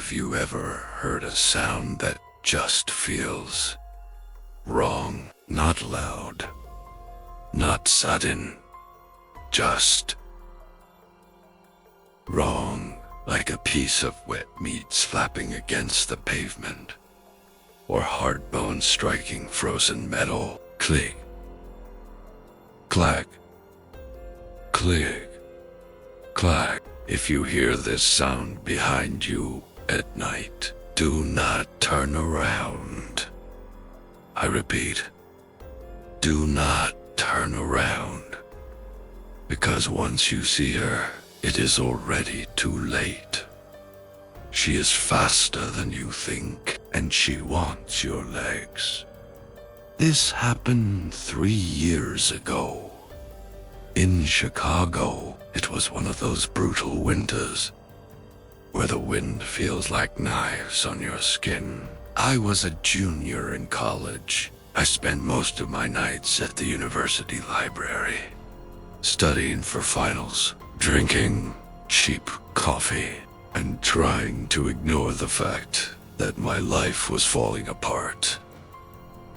Have you ever heard a sound that just feels wrong? Not loud, not sudden, just wrong, like a piece of wet meat slapping against the pavement, or hard bones striking frozen metal. Click, clack, click, clack. If you hear this sound behind you at night, do not turn around. I repeat, do not turn around, because once you see her, it is already too late. She is faster than you think, and she wants your legs. This happened 3 years ago. In Chicago, it was one of those brutal winters where the wind feels like knives on your skin. I was a junior in college. I spent most of my nights at the university library, studying for finals, drinking cheap coffee, and trying to ignore the fact that my life was falling apart.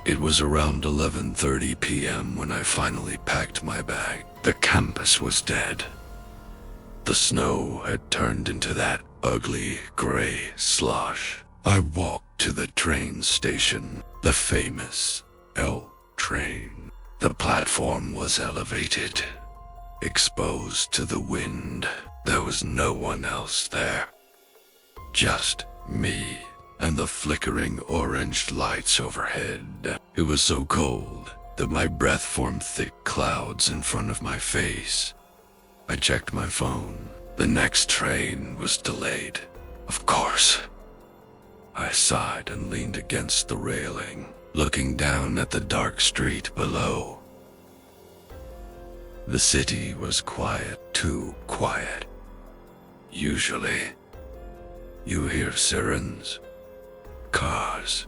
It was around 11:30 p.m. when I finally packed my bag. The campus was dead. The snow had turned into that ugly gray slush. I walked to the train station, the famous L train. The platform was elevated, exposed to the wind. There was no one else there. Just me and the flickering orange lights overhead. It was so cold that my breath formed thick clouds in front of my face. I checked my phone. The next train was delayed. Of course. I sighed and leaned against the railing, looking down at the dark street below. The city was quiet, too quiet. Usually, you hear sirens, cars,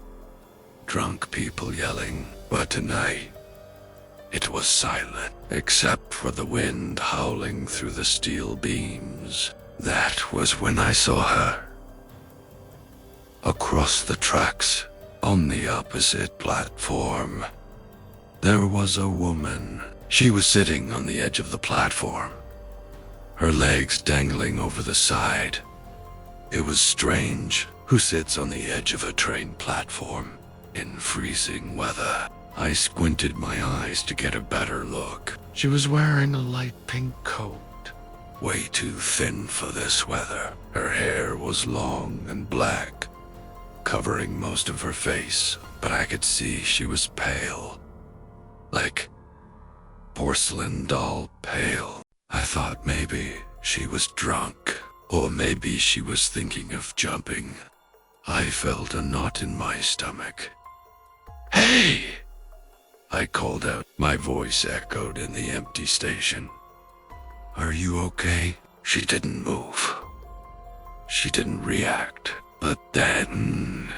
drunk people yelling, but tonight, it was silent, except for the wind howling through the steel beams. That was when I saw her. Across the tracks, on the opposite platform, there was a woman. She was sitting on the edge of the platform, her legs dangling over the side. It was strange. Who sits on the edge of a train platform in freezing weather? I squinted my eyes to get a better look. She was wearing a light pink coat, way too thin for this weather. Her hair was long and black, covering most of her face, but I could see she was pale, like porcelain doll pale. I thought maybe she was drunk, or maybe she was thinking of jumping. I felt a knot in my stomach. "Hey!" I called out. My voice echoed in the empty station. "Are you okay?" She didn't move. She didn't react. But then,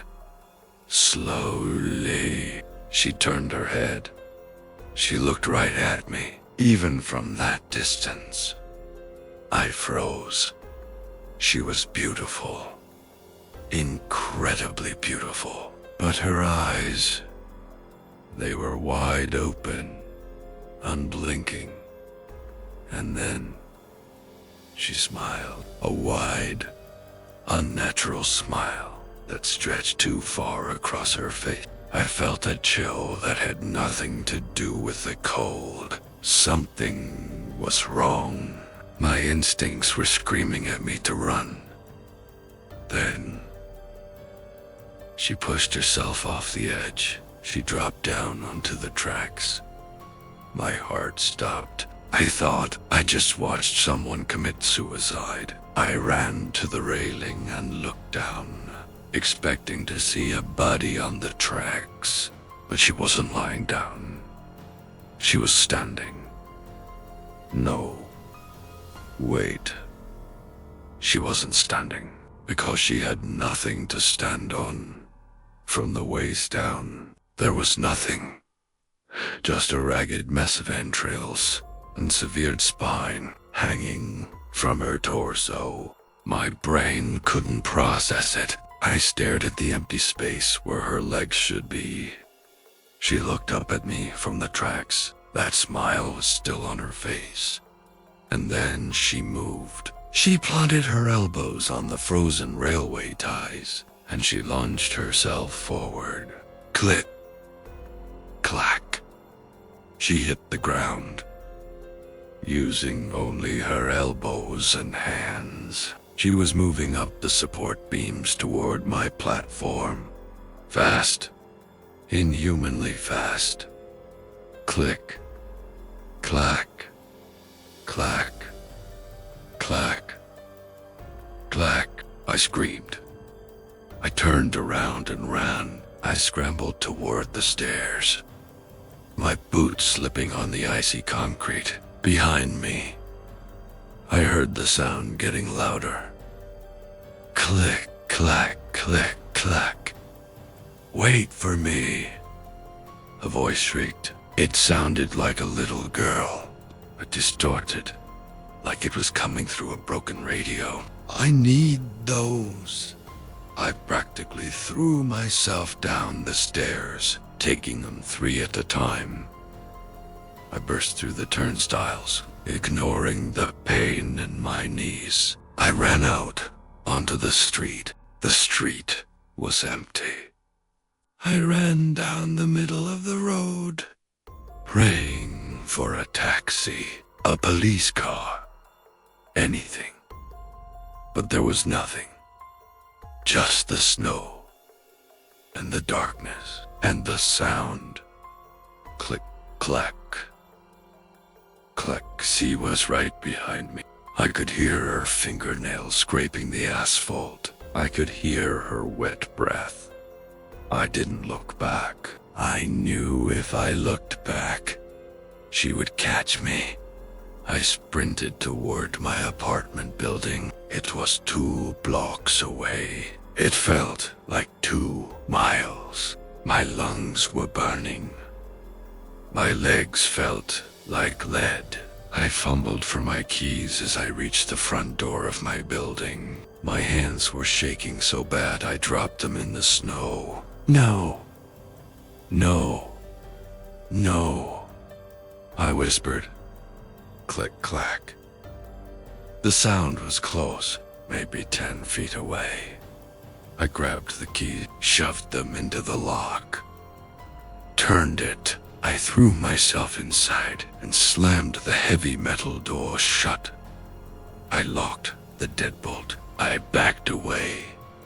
slowly, she turned her head. She looked right at me, even from that distance. I froze. She was beautiful, incredibly beautiful, but her eyes, they were wide open, unblinking. And then she smiled, a wide, unnatural smile that stretched too far across her face. I felt a chill that had nothing to do with the cold. Something was wrong. My instincts were screaming at me to run. Then, she pushed herself off the edge. She dropped down onto the tracks. My heart stopped. I thought I just watched someone commit suicide. I ran to the railing and looked down, expecting to see a body on the tracks. But she wasn't lying down. She was standing. No. Wait. She wasn't standing, because she had nothing to stand on. From the waist down, there was nothing. Just a ragged mess of entrails and severed spine hanging from her torso. My brain couldn't process it. I stared at the empty space where her legs should be. She looked up at me from the tracks. That smile was still on her face. And then she moved. She planted her elbows on the frozen railway ties, and she lunged herself forward. Click. Clack. She hit the ground, using only her elbows and hands. She was moving up the support beams toward my platform. Fast. Inhumanly fast. Click. Clack. Clack. Clack. Clack. I screamed. I turned around and ran. I scrambled toward the stairs, my boots slipping on the icy concrete behind me. I heard the sound getting louder. Click, clack, click, clack. Wait for me, a voice shrieked. It sounded like a little girl, but distorted, like it was coming through a broken radio. I need those. I practically threw myself down the stairs, taking them 3 at a time. I burst through the turnstiles, ignoring the pain in my knees. I ran out onto the street. The street was empty. I ran down the middle of the road, praying for a taxi, a police car, anything. But there was nothing. Just the snow, and the darkness, and the sound. Click, clack. Clack. She was right behind me. I could hear her fingernails scraping the asphalt. I could hear her wet breath. I didn't look back. I knew if I looked back, she would catch me. I sprinted toward my apartment building. It was 2 blocks away. It felt like 2 miles. My lungs were burning. My legs felt like lead. I fumbled for my keys as I reached the front door of my building. My hands were shaking so bad I dropped them in the snow. No. No. No. I whispered. Click, clack. The sound was close, maybe 10 feet away. I grabbed the key, shoved them into the lock, turned it. I threw myself inside and slammed the heavy metal door shut. I locked the deadbolt. I backed away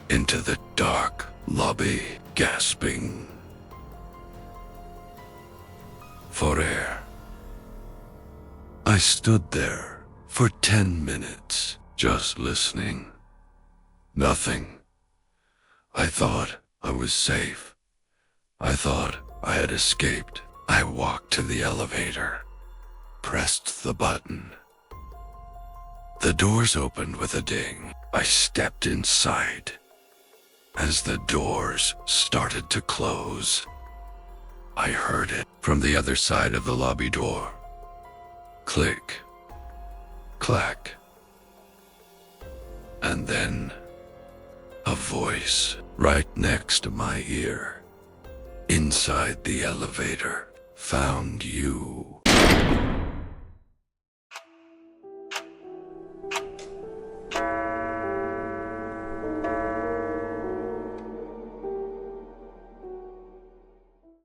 into the dark lobby, gasping for air. I stood there for 10 minutes, just listening. Nothing. I thought I was safe. I thought I had escaped. I walked to the elevator, pressed the button. The doors opened with a ding. I stepped inside. As the doors started to close, I heard it from the other side of the lobby door. Click, clack, and then a voice right next to my ear. Inside the elevator, found you.